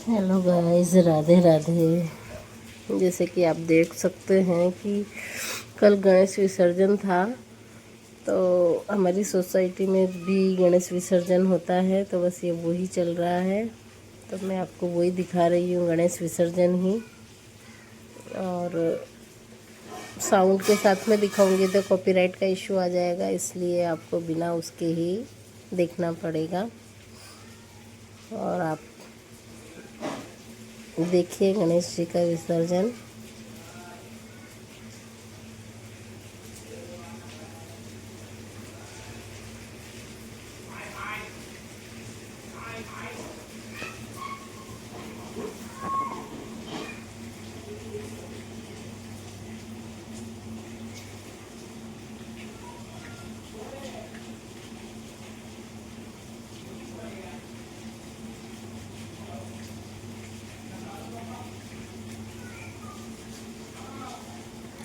Hello guys, Radhe Radhe. जैसे कि आप देख सकते हैं कि कल गणेश विसर्जन था, तो हमारी सोसाइटी में भी गणेश विसर्जन होता है। तो बस ये वही चल रहा है, तो मैं आपको वही दिखा रही हूँ, गणेश विसर्जन ही। और साउंड के साथ में दिखाऊंगी तो कॉपीराइट का इशू आ जाएगा, इसलिए आपको बिना उसके ही देखना पड़ेगा। और आप देखिए गणेश जी का विसर्जन।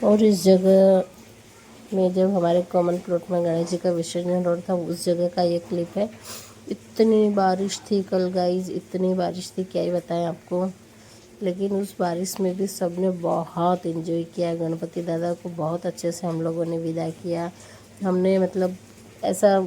और इस जगह में जब हमारे कॉमन प्लॉट में गणेश जी का विसर्जन हो रहा था, उस जगह का ये क्लिप है। इतनी बारिश थी कल गाइज, इतनी बारिश थी, क्या ही बताएं आपको। लेकिन उस बारिश में भी सबने बहुत एंजॉय किया। गणपति दादा को बहुत अच्छे से हम लोगों ने विदा किया। हमने मतलब ऐसा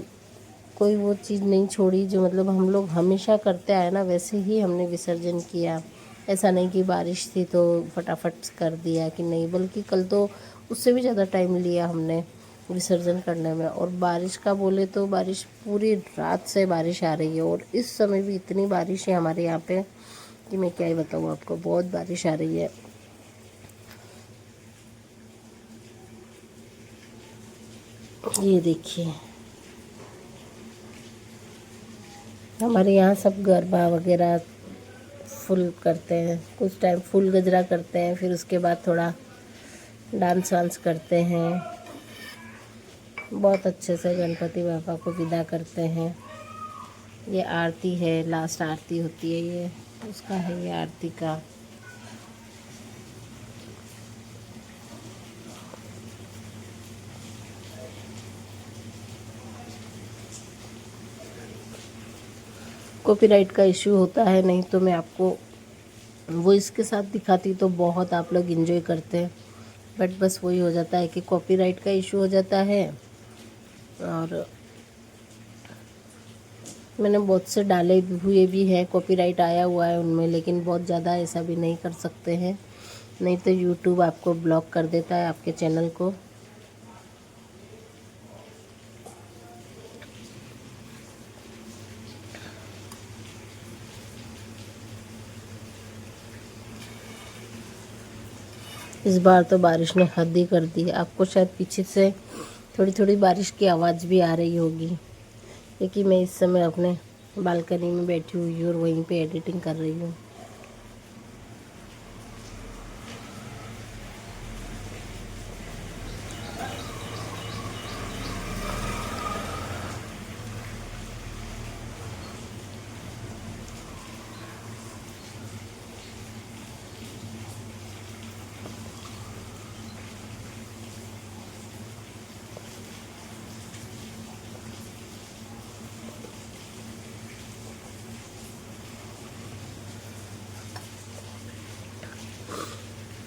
कोई वो चीज़ नहीं छोड़ी जो मतलब हम लोग हमेशा करते आए ना, वैसे ही हमने विसर्जन किया। ऐसा नहीं कि बारिश थी तो फटाफट कर दिया कि नहीं, बल्कि कल तो उससे भी ज़्यादा टाइम लिया हमने विसर्जन करने में। और बारिश का बोले तो बारिश पूरी रात से बारिश आ रही है, और इस समय भी इतनी बारिश है हमारे यहाँ पे कि मैं क्या ही बताऊँ आपको, बहुत बारिश आ रही है। ये देखिए, हमारे यहाँ सब गरबा वगैरह फुल करते हैं, कुछ टाइम फुल गजरा करते हैं, फिर उसके बाद थोड़ा डांस वांस करते हैं। बहुत अच्छे से गणपति बाबा को विदा करते हैं। ये आरती है, लास्ट आरती होती है, ये उसका है, ये आरती का। कॉपीराइट का इशू होता है, नहीं तो मैं आपको वो इसके साथ दिखाती तो बहुत आप लोग एंजॉय करते हैं। बट बस वही हो जाता है कि कॉपीराइट का इशू हो जाता है। और मैंने बहुत से डाले हुए भी हैं, कॉपीराइट आया हुआ है उनमें, लेकिन बहुत ज़्यादा ऐसा भी नहीं कर सकते हैं, नहीं तो यूट्यूब आपको ब्लॉक कर देता है, आपके चैनल को। इस बार तो बारिश ने हद ही कर दी है। आपको शायद पीछे से थोड़ी थोड़ी बारिश की आवाज़ भी आ रही होगी, क्योंकि मैं इस समय अपने बालकनी में बैठी हुई हूँ और वहीं पे एडिटिंग कर रही हूँ।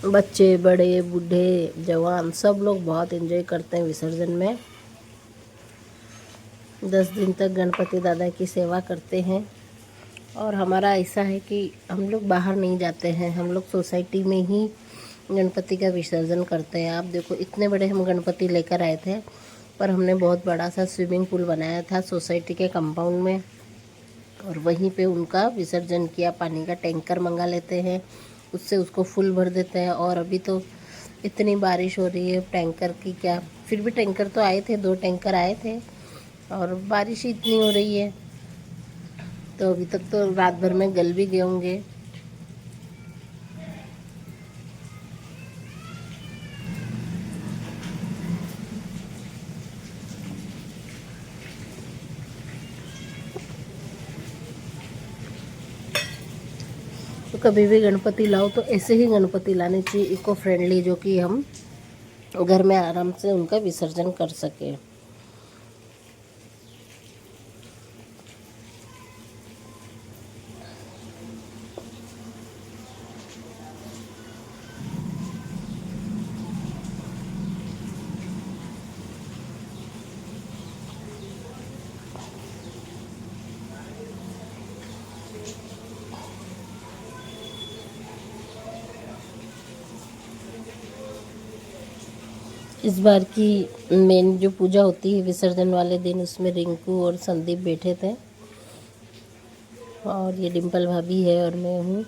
बच्चे, बड़े, बूढ़े, जवान, सब लोग बहुत एंजॉय करते हैं विसर्जन में। 10 दिन तक गणपति दादा की सेवा करते हैं। और हमारा ऐसा है कि हम लोग बाहर नहीं जाते हैं, हम लोग सोसाइटी में ही गणपति का विसर्जन करते हैं। आप देखो, इतने बड़े हम गणपति लेकर आए थे, पर हमने बहुत बड़ा सा स्विमिंग पूल बनाया था सोसाइटी के कंपाउंड में, और वहीं पे उनका विसर्जन किया। पानी का टैंकर मंगा लेते हैं, उससे उसको फुल भर देते हैं। और अभी तो इतनी बारिश हो रही है, टैंकर की क्या, फिर भी टैंकर तो आए थे, 2 टैंकर आए थे, और बारिश ही इतनी हो रही है तो अभी तक तो रात भर में गल भी गए होंगे। तो कभी भी गणपति लाओ तो ऐसे ही गणपति लाने चाहिए, इको फ्रेंडली, जो कि हम घर में आराम से उनका विसर्जन कर सकें। इस बार की मेन जो पूजा होती है विसर्जन वाले दिन, उसमें रिंकू और संदीप बैठे थे और ये डिम्पल भाभी है और मैं हूँ।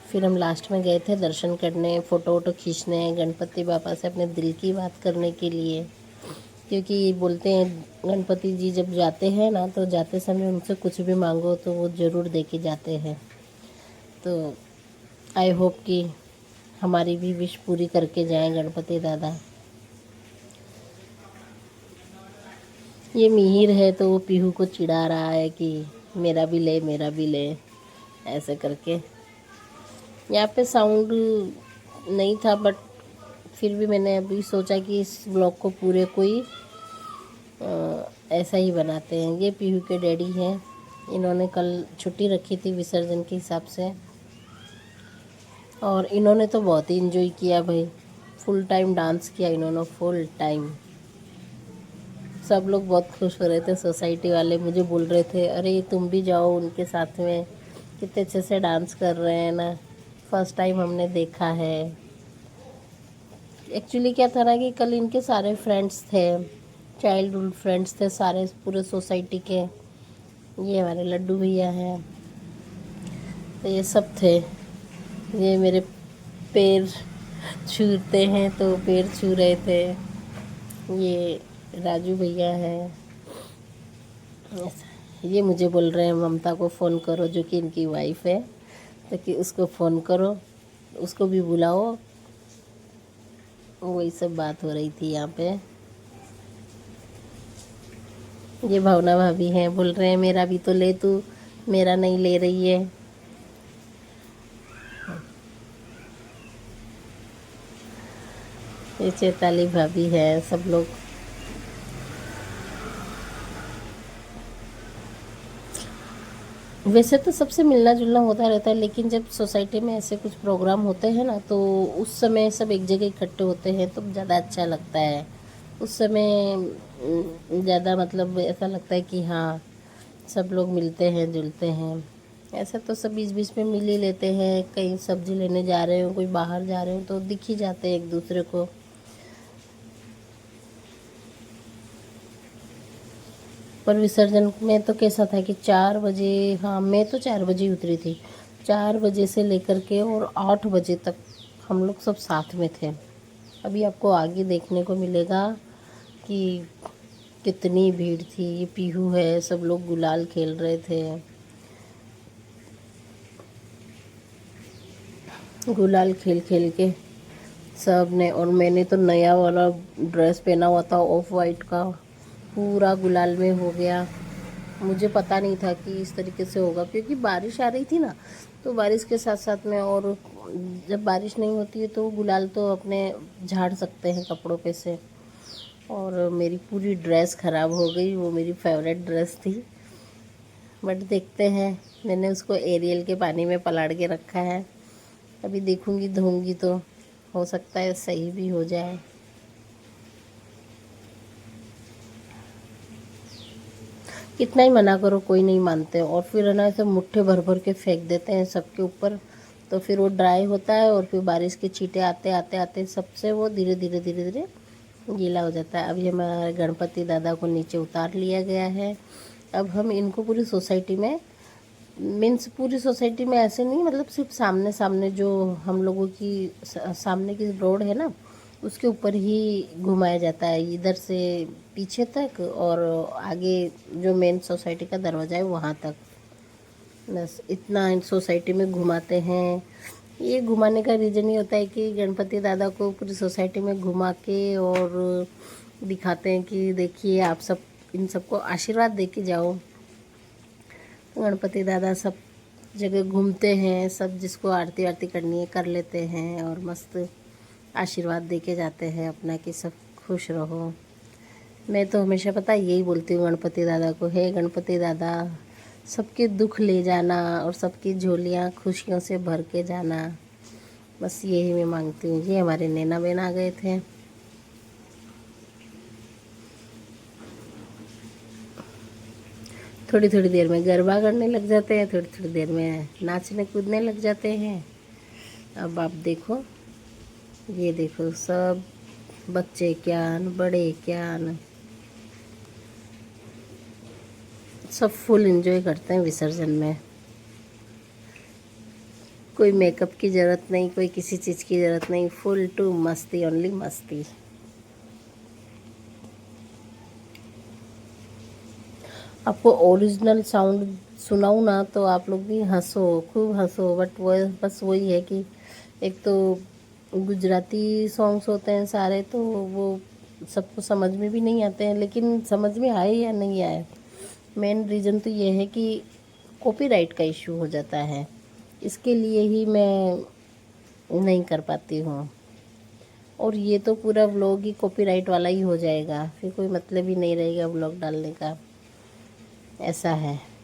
फिर हम लास्ट में गए थे दर्शन करने, फ़ोटो वोटो खींचने, गणपति बापा से अपने दिल की बात करने के लिए। क्योंकि बोलते हैं गणपति जी जब जाते हैं ना, तो जाते समय उनसे कुछ भी मांगो तो वो ज़रूर दे के जाते हैं। तो आई होप कि हमारी भी विश पूरी करके जाएं गणपति दादा। ये मिहिर है तो वो पीहू को चिढ़ा रहा है कि मेरा भी ले, मेरा भी ले, ऐसे करके। यहाँ पे साउंड नहीं था, बट फिर भी मैंने अभी सोचा कि इस ब्लॉग को पूरे कोई ऐसा ही बनाते हैं। ये पीहू के डैडी हैं, इन्होंने कल छुट्टी रखी थी विसर्जन के हिसाब से और इन्होंने तो बहुत ही इन्जॉय किया भाई। फुल टाइम डांस किया इन्होंने, फुल टाइम। सब लोग बहुत खुश हो रहे थे, सोसाइटी वाले मुझे बोल रहे थे अरे तुम भी जाओ उनके साथ में, कितने अच्छे से डांस कर रहे हैं ना, फर्स्ट टाइम हमने देखा है। एक्चुअली क्या था ना कि कल इनके सारे फ्रेंड्स थे, चाइल्डहुड फ्रेंड्स थे सारे, पूरे सोसाइटी के। ये हमारे लड्डू भैया हैं, तो ये सब थे। ये मेरे पैर छूते हैं तो पैर छू रहे थे। ये राजू भैया हैं। ये मुझे बोल रहे हैं ममता को फ़ोन करो, जो कि इनकी वाइफ है, तो कि उसको फ़ोन करो, उसको भी बुलाओ। वही सब बात हो रही थी यहाँ पे। ये भावना भाभी हैं, बोल रहे हैं मेरा भी तो ले तू, मेरा नहीं ले रही है। ये चैताली भाभी है, सब लोग। वैसे तो सबसे मिलना जुलना होता रहता है, लेकिन जब सोसाइटी में ऐसे कुछ प्रोग्राम होते हैं ना, तो उस समय सब एक जगह इकट्ठे होते हैं तो ज़्यादा अच्छा लगता है। उस समय ज़्यादा मतलब ऐसा लगता है कि हाँ सब लोग मिलते हैं जुलते हैं। ऐसा तो सब बीच बीच में मिल ही लेते हैं, कहीं सब्जी लेने जा रहे हो, कोई बाहर जा रहे हो तो दिख ही जाते हैं एक दूसरे को। पर विसर्जन में तो कैसा था कि 4 बजे, हाँ मैं तो 4 बजे उतरी थी, 4 बजे से लेकर के और 8 बजे तक हम लोग सब साथ में थे। अभी आपको आगे देखने को मिलेगा कि कितनी भीड़ थी। ये पीहू है, सब लोग गुलाल खेल रहे थे, गुलाल खेल खेल के सब ने। और मैंने तो नया वाला ड्रेस पहना हुआ था ऑफ वाइट का, पूरा गुलाल में हो गया। मुझे पता नहीं था कि इस तरीके से होगा, क्योंकि बारिश आ रही थी ना, तो बारिश के साथ साथ में, और जब बारिश नहीं होती है तो गुलाल तो अपने झाड़ सकते हैं कपड़ों पे से। और मेरी पूरी ड्रेस ख़राब हो गई, वो मेरी फेवरेट ड्रेस थी। बट देखते हैं, मैंने उसको एरियल के पानी में पलाड़ के रखा है, अभी देखूंगी धोऊंगी तो हो सकता है सही भी हो जाए। कितना ही मना करो कोई नहीं मानते, और फिर है ना ऐसे मुट्ठे भर भर के फेंक देते हैं सबके ऊपर, तो फिर वो ड्राई होता है और फिर बारिश के छींटे आते आते आते सबसे वो धीरे धीरे धीरे धीरे गीला हो जाता है। अभी हमारे गणपति दादा को नीचे उतार लिया गया है। अब हम इनको पूरी सोसाइटी में, मीन्स पूरी सोसाइटी में ऐसे नहीं, मतलब सिर्फ सामने सामने जो हम लोगों की सामने की रोड है ना, उसके ऊपर ही घुमाया जाता है, इधर से पीछे तक और आगे जो मेन सोसाइटी का दरवाज़ा है वहाँ तक। बस इतना सोसाइटी में घुमाते हैं। ये घुमाने का रीज़न ये होता है कि गणपति दादा को पूरी सोसाइटी में घुमा के और दिखाते हैं कि देखिए आप सब इन सबको आशीर्वाद दे के जाओ। गणपति दादा सब जगह घूमते हैं, सब जिसको आरती वारती करनी है कर लेते हैं और मस्त आशीर्वाद दे के जाते हैं अपना कि सब खुश रहो। मैं तो हमेशा पता यही बोलती हूँ गणपति दादा को, हे गणपति दादा सबके दुख ले जाना और सबकी झोलियाँ खुशियों से भर के जाना, बस यही मैं मांगती हूँ। ये हमारे नैना बहन आ गए थे। थोड़ी थोड़ी देर में गरबा करने लग जाते हैं, थोड़ी थोड़ी देर में नाचने कूदने लग जाते हैं। अब आप देखो, ये देखो सब बच्चे क्या न बड़े क्या न, सब फुल एंजॉय करते हैं विसर्जन में। कोई मेकअप की ज़रूरत नहीं, कोई किसी चीज़ की ज़रूरत नहीं, फुल टू मस्ती, ओनली मस्ती। आपको ओरिजिनल साउंड सुनाऊँ ना तो आप लोग भी हंसो, खूब हंसो, बट वो बस वही है कि एक तो गुजराती सॉन्ग्स होते हैं सारे, तो वो सबको समझ में भी नहीं आते हैं, लेकिन समझ में आए या नहीं आए, मेन रीज़न तो ये है कि कॉपीराइट का इशू हो जाता है, इसके लिए ही मैं नहीं कर पाती हूँ। और ये तो पूरा व्लॉग ही कॉपीराइट वाला ही हो जाएगा, फिर कोई मतलब ही नहीं रहेगा व्लॉग डालने का, ऐसा है।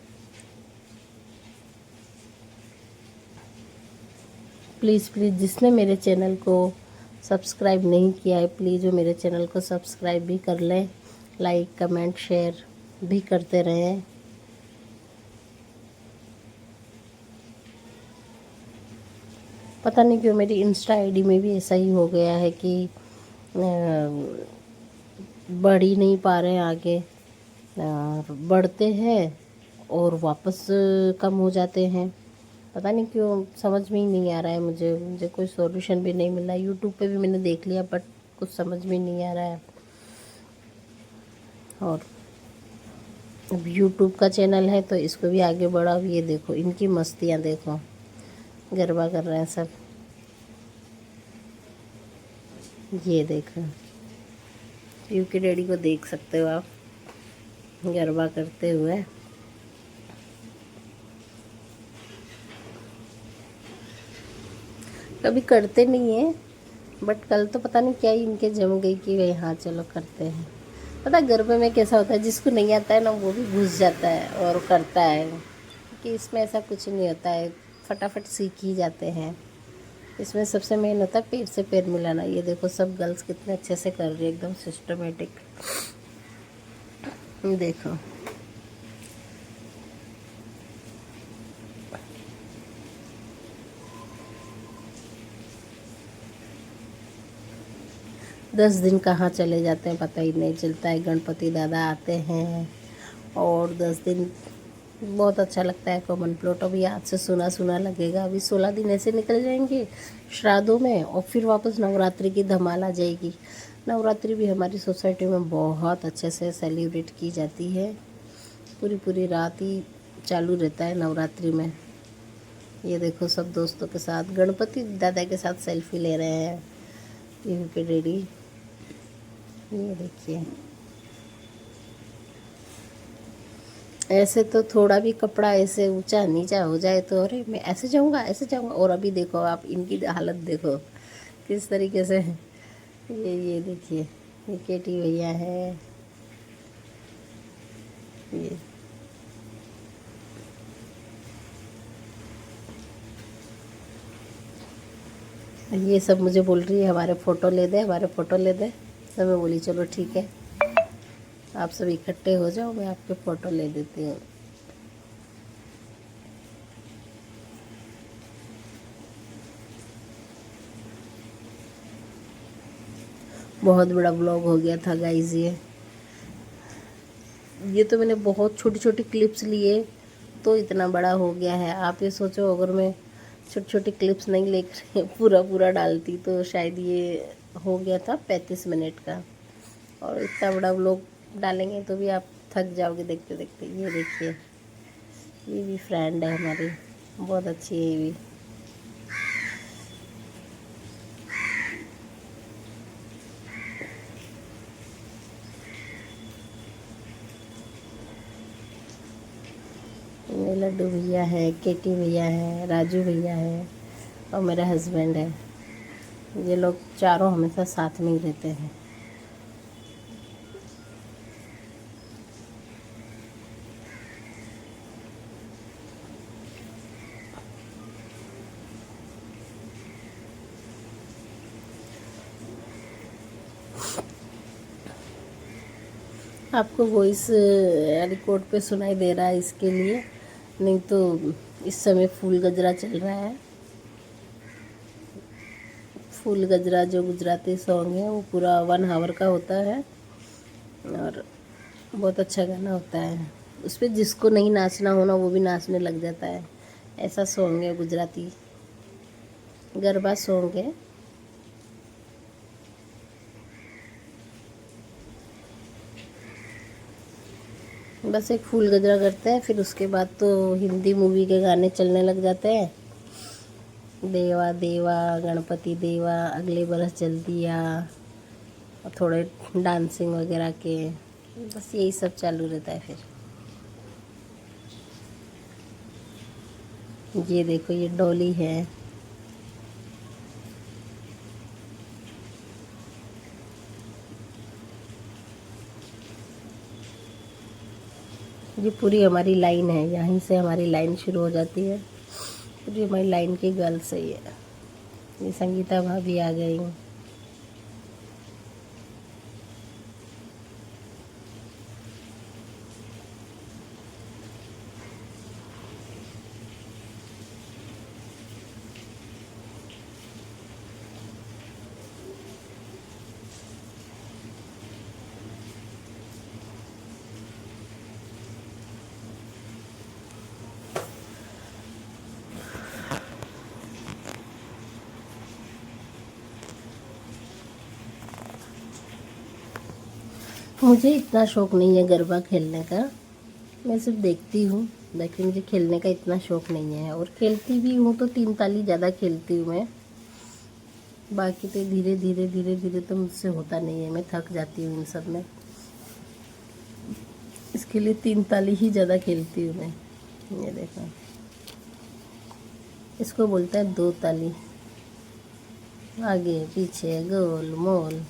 प्लीज़ प्लीज़ जिसने मेरे चैनल को सब्सक्राइब नहीं किया है, प्लीज़ वो मेरे चैनल को सब्सक्राइब भी कर लें, लाइक कमेंट शेयर भी करते रहें। पता नहीं क्यों मेरी इंस्टा आईडी में भी ऐसा ही हो गया है कि बढ़ ही नहीं पा रहे हैं आगे, बढ़ते हैं और वापस कम हो जाते हैं। पता नहीं क्यों, समझ में ही नहीं आ रहा है मुझे कोई सॉल्यूशन भी नहीं मिल रहा है। यूट्यूब पे भी मैंने देख लिया बट कुछ समझ में नहीं आ रहा है। और अब यूट्यूब का चैनल है तो इसको भी आगे बढ़ाओ। ये देखो इनकी मस्तियाँ देखो, गरबा कर रहे हैं सब, ये देखो यूके डैडी को देख सकते हो आप गरबा करते हुए। कभी करते नहीं है बट कल तो पता नहीं क्या ही इनके जम गई कि भाई हाँ चलो करते हैं। पता गरबे में कैसा होता है, जिसको नहीं आता है ना वो भी घुस जाता है और करता है, कि इसमें ऐसा कुछ नहीं होता है, फटाफट सीख ही जाते हैं। इसमें सबसे मेन होता है पैर से पैर मिलाना। ये देखो सब गर्ल्स कितने अच्छे से कर रही है, एकदम सिस्टमेटिक। देखो 10 दिन कहाँ चले जाते हैं पता ही नहीं चलता है। गणपति दादा आते हैं और 10 दिन बहुत अच्छा लगता है। कॉमन प्लॉट अभी आज से सुना सुना लगेगा, अभी 16 दिन ऐसे निकल जाएंगे श्राद्धों में और फिर वापस नवरात्रि की धमाल आ जाएगी। नवरात्रि भी हमारी सोसाइटी में बहुत अच्छे से सेलिब्रेट की जाती है, पूरी पूरी रात ही चालू रहता है नवरात्रि में। ये देखो सब दोस्तों के साथ गणपति दादा के साथ सेल्फी ले रहे हैं, ये पे रेडी। ये देखिए ऐसे तो थोड़ा भी कपड़ा ऐसे ऊंचा नीचा हो जाए तो अरे मैं ऐसे जाऊंगा ऐसे जाऊंगा, और अभी देखो आप इनकी हालत देखो किस तरीके से। ये देखिए ये केटी भैया है, ये सब मुझे बोल रही है हमारे फ़ोटो ले दे हमारे फ़ोटो ले दे। तो मैं बोली चलो ठीक है आप सब इकट्ठे हो जाओ, मैं आपके फ़ोटो ले देती हूँ। बहुत बड़ा ब्लॉग हो गया था गाइस ये तो मैंने बहुत छोटी छोटी क्लिप्स लिए तो इतना बड़ा हो गया है। आप ये सोचो अगर मैं छोटी छोटी क्लिप्स नहीं लेकर पूरा पूरा डालती तो शायद ये हो गया था 35 मिनट का, और इतना बड़ा व्लॉग डालेंगे तो भी आप थक जाओगे देखते देखते। ये देखिए ये भी फ्रेंड है हमारी, बहुत अच्छी है ये भी। मेरे लड्डू भैया है, केटी भैया है, राजू भैया है और मेरा हस्बैंड है। ये लोग चारों हमेशा साथ में ही रहते हैं। आपको वॉइस रिकॉर्ड पे सुनाई दे रहा है इसके लिए, नहीं तो इस समय फूल गजरा चल रहा है। फूल गजरा जो गुजराती सॉन्ग है वो पूरा 1 आवर का होता है और बहुत अच्छा गाना होता है। उस पर जिसको नहीं नाचना होना वो भी नाचने लग जाता है, ऐसा सॉन्ग है, गुजराती गरबा सॉन्ग है। बस एक फूल गजरा करते हैं, फिर उसके बाद तो हिंदी मूवी के गाने चलने लग जाते हैं। देवा देवा गणपति देवा, अगले बरस जल्दी आ, और थोड़े डांसिंग वगैरह के, बस यही सब चालू रहता है। फिर ये देखो ये डॉली है, ये पूरी हमारी लाइन है, यहीं से हमारी लाइन शुरू हो जाती है। पूरी हमारी लाइन की गर्ल्स है ये संगीता भाभी आ गई। मुझे इतना शौक़ नहीं है गरबा खेलने का, मैं सिर्फ देखती हूँ, बाकी मुझे खेलने का इतना शौक़ नहीं है। और खेलती भी हूँ तो 3 ताली ज़्यादा खेलती हूँ मैं, बाकी तो धीरे धीरे धीरे धीरे तो मुझसे होता नहीं है, मैं थक जाती हूँ इन सब में। इसके लिए 3 ताली ही ज़्यादा खेलती हूँ मैं। ये देखो इसको बोलते हैं 2 ताली, आगे पीछे गोल मोल।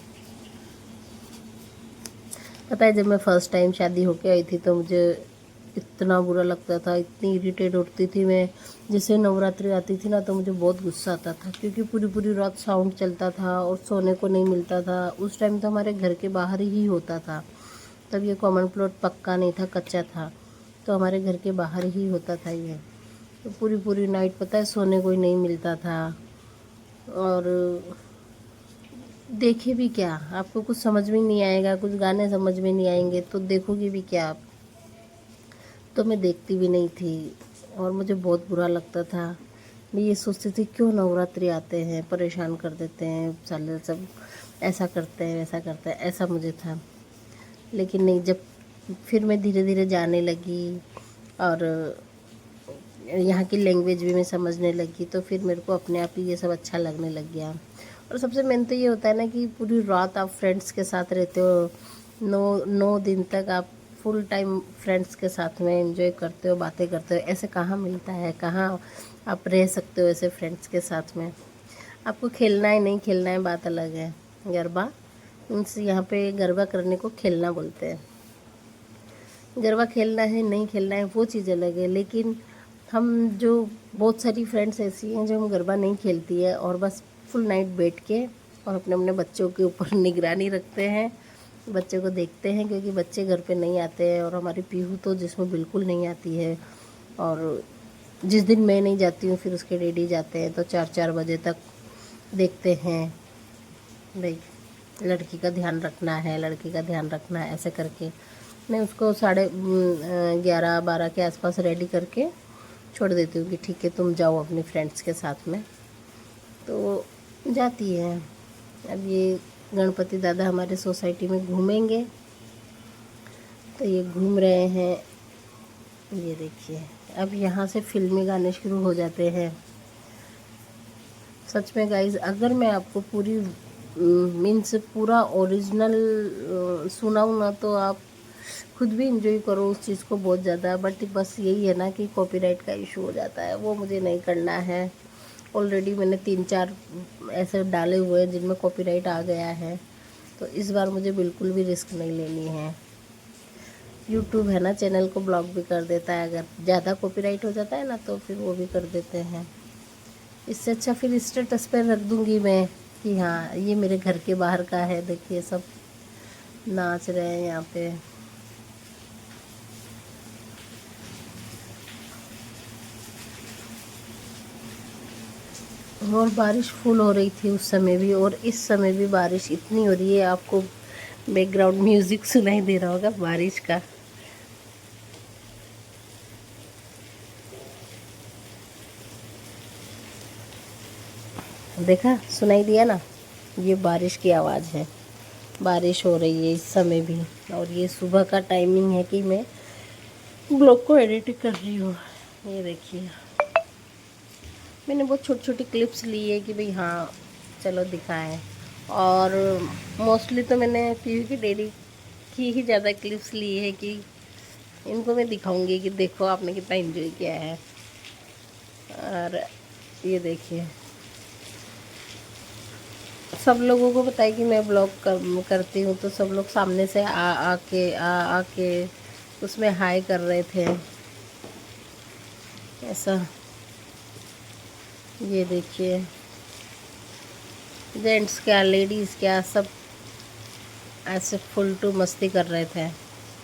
पता है जब मैं फ़र्स्ट टाइम शादी होके आई थी तो मुझे इतना बुरा लगता था, इतनी इरिटेट होती थी मैं। जैसे नवरात्रि आती थी ना तो मुझे बहुत गुस्सा आता था, क्योंकि पूरी पूरी रात साउंड चलता था और सोने को नहीं मिलता था। उस टाइम तो हमारे घर के बाहर ही होता था, तब ये कॉमन प्लॉट पक्का नहीं था, कच्चा था, तो हमारे घर के बाहर ही होता था ये। तो पूरी पूरी नाइट पता है सोने को ही नहीं मिलता था। और देखे भी क्या, आपको कुछ समझ में नहीं आएगा, कुछ गाने समझ में नहीं आएंगे तो देखोगे भी क्या आप। तो मैं देखती भी नहीं थी और मुझे बहुत बुरा लगता था। मैं ये सोचती थी क्यों नवरात्रि आते हैं, परेशान कर देते हैं साले सब, ऐसा करते हैं वैसा करते हैं, ऐसा मुझे था। लेकिन नहीं, जब फिर मैं धीरे धीरे जाने लगी और यहाँ की लैंग्वेज भी मैं समझने लगी, तो फिर मेरे को अपने आप ही ये सब अच्छा लगने लग गया। और सबसे मेन तो ये होता है ना कि पूरी रात आप फ्रेंड्स के साथ रहते हो, 9 दिन तक आप फुल टाइम फ्रेंड्स के साथ में एंजॉय करते हो, बातें करते हो। ऐसे कहाँ मिलता है, कहाँ आप रह सकते हो ऐसे फ्रेंड्स के साथ में। आपको खेलना है नहीं खेलना है बात अलग है। गरबा मीन्स यहाँ पे गरबा करने को खेलना बोलते हैं। गरबा खेलना है नहीं खेलना है वो चीज़ अलग है। लेकिन हम जो बहुत सारी फ्रेंड्स ऐसी हैं जो हम गरबा नहीं खेलती है और बस फुल नाइट बैठ के और अपने अपने बच्चों के ऊपर निगरानी रखते हैं, बच्चों को देखते हैं, क्योंकि बच्चे घर पे नहीं आते हैं। और हमारी पीहू तो जिसमें बिल्कुल नहीं आती है, और जिस दिन मैं नहीं जाती हूँ फिर उसके डैडी जाते हैं, तो 4-4 बजे तक देखते हैं भाई लड़की का ध्यान रखना है, लड़की का ध्यान रखना है, ऐसे करके मैं उसको 11:30-12 के आसपास रेडी करके छोड़ देती हूँ कि ठीक है तुम जाओ अपनी फ्रेंड्स के साथ में। तो जाती है। अब ये गणपति दादा हमारे सोसाइटी में घूमेंगे, तो ये घूम रहे हैं, ये देखिए। अब यहाँ से फिल्मी गाने शुरू हो जाते हैं। सच में गाइज, अगर मैं आपको पूरी मीन्स पूरा ओरिजिनल सुनाऊँ ना तो आप खुद भी इंजॉय करो उस चीज़ को बहुत ज़्यादा। बट बस यही है ना कि कॉपीराइट का इशू हो जाता है, वो मुझे नहीं करना है। ऑलरेडी मैंने 3-4 ऐसे डाले हुए हैं जिनमें कॉपीराइट आ गया है, तो इस बार मुझे बिल्कुल भी रिस्क नहीं लेनी है। यूट्यूब है ना, चैनल को ब्लॉक भी कर देता है अगर ज़्यादा कॉपीराइट हो जाता है ना, तो फिर वो भी कर देते हैं। इससे अच्छा फिर स्टेटस पर रख दूँगी मैं कि हाँ ये मेरे घर के बाहर का है, देखिए सब नाच रहे हैं यहाँ पे। और बारिश फुल हो रही थी उस समय भी, और इस समय भी बारिश इतनी हो रही है। आपको बैकग्राउंड म्यूजिक सुनाई दे रहा होगा बारिश का। देखा, सुनाई दिया ना, ये बारिश की आवाज़ है। बारिश हो रही है इस समय भी, और ये सुबह का टाइमिंग है कि मैं ब्लॉग को एडिट कर रही हूँ। ये देखिए, मैंने बहुत छोटी छोटी क्लिप्स ली है कि भाई हाँ चलो दिखाएं। और मोस्टली तो मैंने पीयू की डेडी की ही ज़्यादा क्लिप्स ली है कि इनको मैं दिखाऊंगी कि देखो आपने कितना एंजॉय किया है। और ये देखिए, सब लोगों को पता है कि मैं ब्लॉग करती हूँ, तो सब लोग सामने से आके उसमें हाय कर रहे थे ऐसा। ये देखिए, जेंट्स क्या लेडीज़ क्या सब ऐसे फुल टू मस्ती कर रहे थे,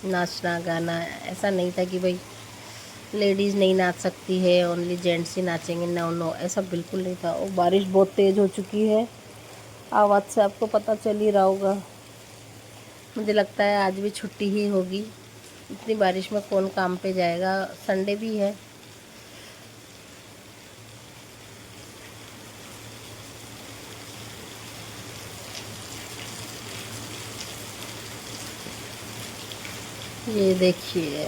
नाचना गाना। ऐसा नहीं था कि भाई लेडीज़ नहीं नाच सकती है, ओनली जेंट्स ही नाचेंगे, नो नो, ऐसा बिल्कुल नहीं था। और बारिश बहुत तेज़ हो चुकी है, आवाज़ से आपको पता चल ही रहा होगा। मुझे लगता है आज भी छुट्टी ही होगी, इतनी बारिश में कौन काम पे जाएगा, संडे भी है। ये देखिए,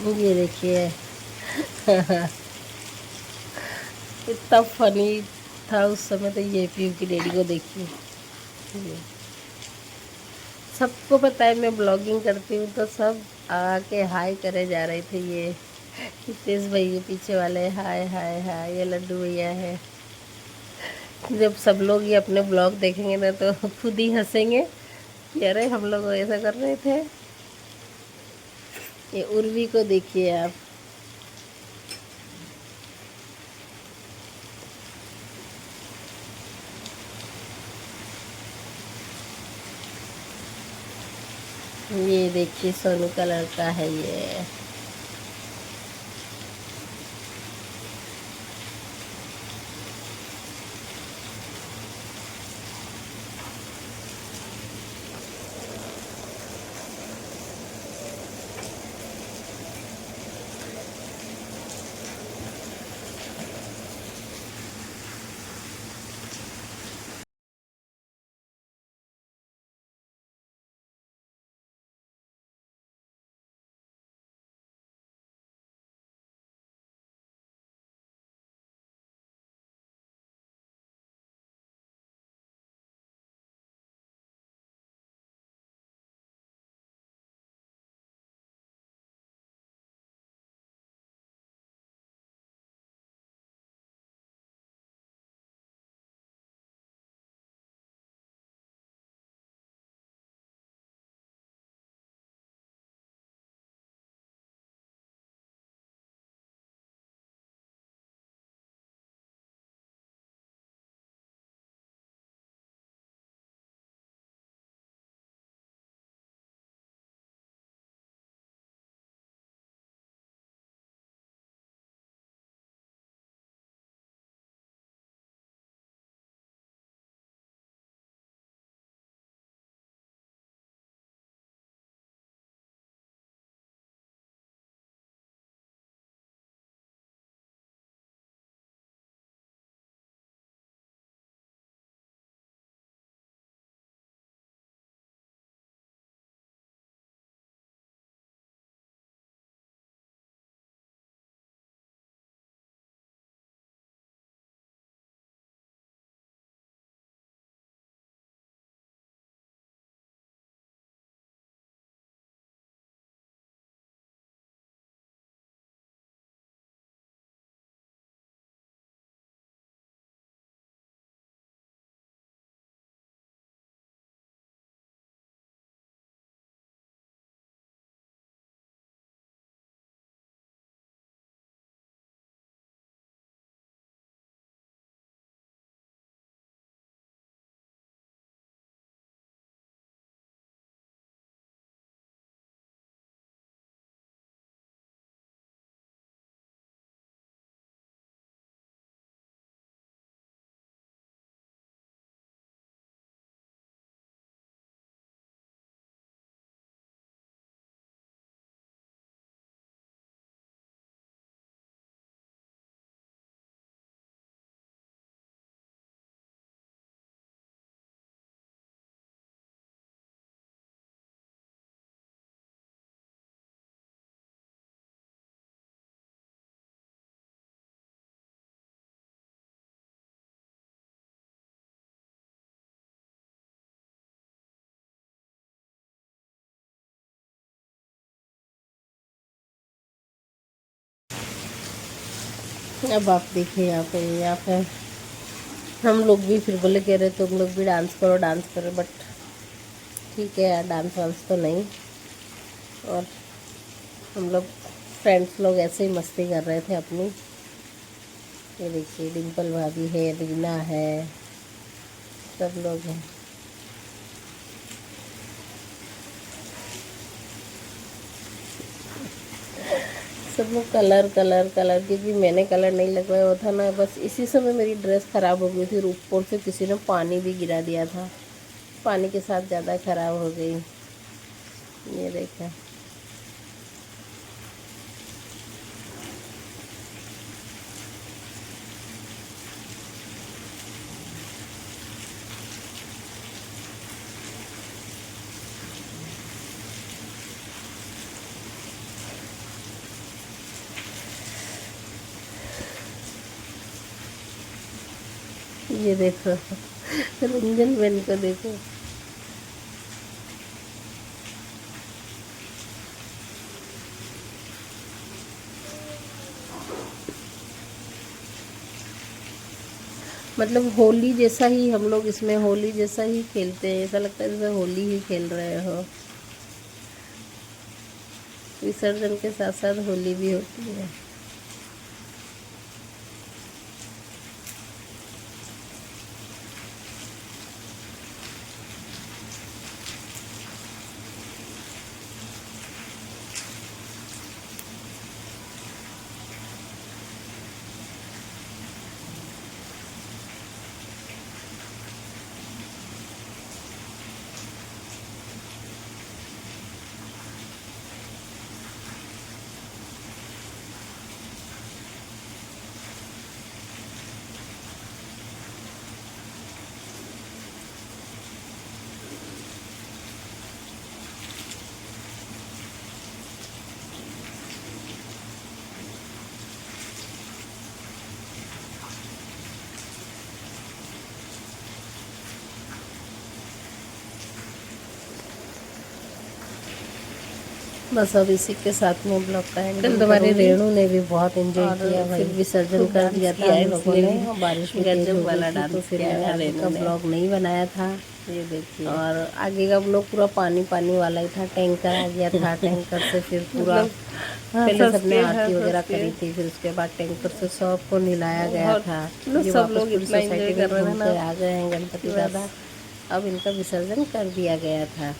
ये देखिए इतना फनी था उस समय। तो ये पीयू की डेडी को देखिए, ये सबको पता है मैं ब्लॉगिंग करती हूँ, तो सब आके हाय करे जा रहे थे। ये हितेश भाई ये पीछे वाले, हाय हाय हाय। ये लड्डू भैया है। जब सब लोग ये अपने ब्लॉग देखेंगे ना तो खुद ही हंसेंगे कि अरे हम लोग ऐसा कर रहे थे। ये उर्वी को देखिए आप, ये देखिए सोनू का लड़का है ये। अब आप देखिए यहाँ पे हम लोग भी फिर बोले कह रहे तुम लोग भी डांस करो, बट ठीक है यार, डांस वांस तो नहीं। और हम लोग फ्रेंड्स लोग ऐसे ही मस्ती कर रहे थे अपनी। ये देखिए डिम्पल भाभी है, रीना है, सब लोग हैं। सब लोग कलर क्योंकि मैंने कलर नहीं लगवाया हुआ था ना, बस इसी समय मेरी ड्रेस ख़राब हो गई थी और ऊपर से किसी ने पानी भी गिरा दिया था, पानी के साथ ज़्यादा ख़राब हो गई। ये देखा, ये देखो रंजन बहन को देखो। मतलब होली जैसा ही हम लोग इसमें होली जैसा ही खेलते हैं, ऐसा लगता है जैसे होली ही खेल रहे हो। विसर्जन के साथ साथ होली भी होती है। बस अब इसी के साथ में ब्लॉग का एंड। कल तुम्हारी रेणु ने भी बहुत एंजॉय किया भाई, फिर विसर्जन कर दिया था हम लोगों ने, बारिश में तेज हो गई थी तो फिर आगे का ब्लॉग नहीं बनाया था। ये देखिए, और आगे का ब्लॉग पूरा पानी पानी वाला ही था, टैंकर आ गया था, टैंकर से फिर पूरा पहले सबने आरती वगैरह करी थी, फिर उसके बाद टैंकर से सबको नहलाया गया था। सब लोग इतना एंजॉय कर रहे थे, आ गए हैं गणपति दादा। अब इनका विसर्जन कर दिया गया था,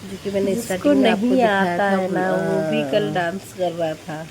जो कि मैंने स्टार्टिंग में आपको दिखाया था ना, वो भी कल डांस कर रहा था।